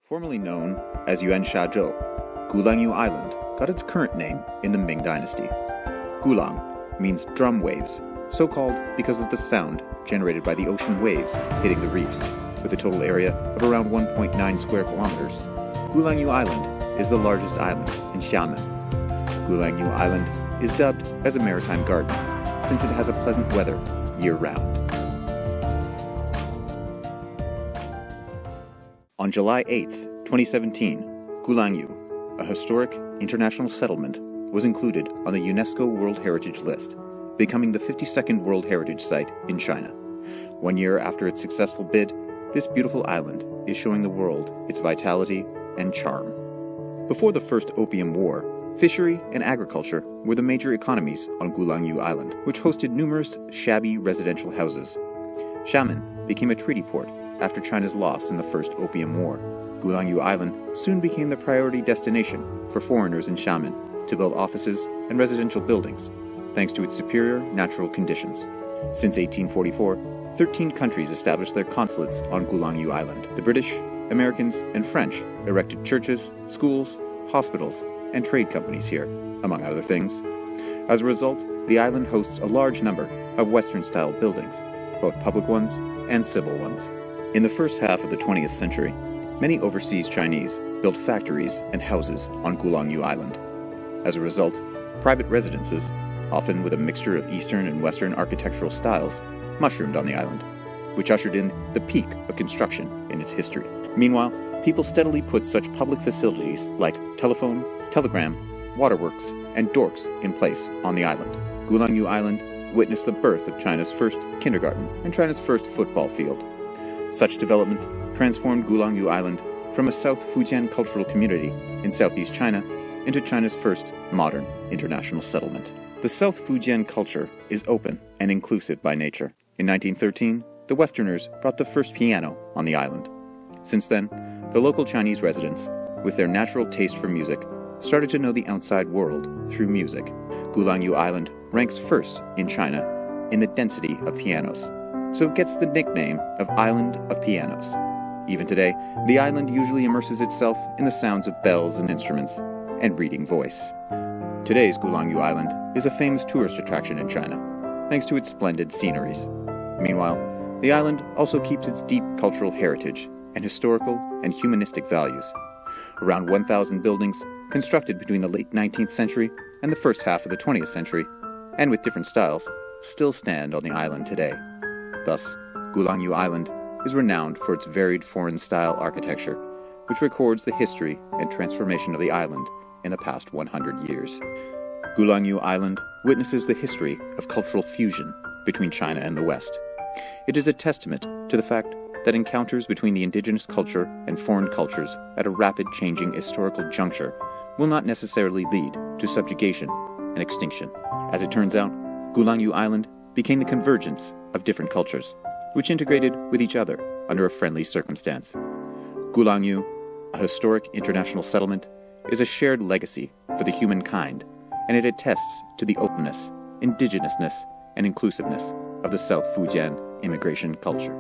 Formerly known as Yuanshazhou, Kulangsu Island got its current name in the Ming Dynasty. Gulang means drum waves, so called because of the sound generated by the ocean waves hitting the reefs. With a total area of around 1.9 square kilometers, Kulangsu Island is the largest island in Xiamen. Kulangsu Island is dubbed as a maritime garden, since it has a pleasant weather year-round. On July 8, 2017, Kulangsu, a historic international settlement, was included on the UNESCO World Heritage List, becoming the 52nd World Heritage Site in China. 1 year after its successful bid, this beautiful island is showing the world its vitality and charm. Before the First Opium War, fishery and agriculture were the major economies on Kulangsu Island, which hosted numerous shabby residential houses. Xiamen became a treaty port after China's loss in the First Opium War. Kulangsu Island soon became the priority destination for foreigners in Xiamen to build offices and residential buildings, thanks to its superior natural conditions. Since 1844, 13 countries established their consulates on Kulangsu Island. The British, Americans, and French erected churches, schools, hospitals, and trade companies here, among other things. As a result, the island hosts a large number of Western-style buildings, both public ones and civil ones. In the first half of the 20th century, many overseas Chinese built factories and houses on Kulangsu Island. As a result, private residences, often with a mixture of Eastern and Western architectural styles, mushroomed on the island, which ushered in the peak of construction in its history. Meanwhile, people steadily put such public facilities like telephone, telegram, waterworks, and dorks in place on the island. Kulangsu Island witnessed the birth of China's first kindergarten and China's first football field. Such development transformed Kulangsu Island from a South Fujian cultural community in southeast China into China's first modern international settlement. The South Fujian culture is open and inclusive by nature. In 1913, the Westerners brought the first piano on the island. Since then, the local Chinese residents, with their natural taste for music, started to know the outside world through music. Kulangsu Island ranks first in China in the density of pianos, so it gets the nickname of Island of Pianos. Even today, the island usually immerses itself in the sounds of bells and instruments and breathing voice. Today's Kulangsu Island is a famous tourist attraction in China, thanks to its splendid sceneries. Meanwhile, the island also keeps its deep cultural heritage and historical and humanistic values. Around 1,000 buildings constructed between the late 19th century and the first half of the 20th century, and with different styles, still stand on the island today. Thus, Kulangsu Island is renowned for its varied foreign-style architecture, which records the history and transformation of the island in the past 100 years. Kulangsu Island witnesses the history of cultural fusion between China and the West. It is a testament to the fact that encounters between the indigenous culture and foreign cultures at a rapid-changing historical juncture will not necessarily lead to subjugation and extinction. As it turns out, Kulangsu Island became the convergence of different cultures, which integrated with each other under a friendly circumstance. Kulangsu, a historic international settlement, is a shared legacy for the humankind, and it attests to the openness, indigenousness, and inclusiveness of the South Fujian immigration culture.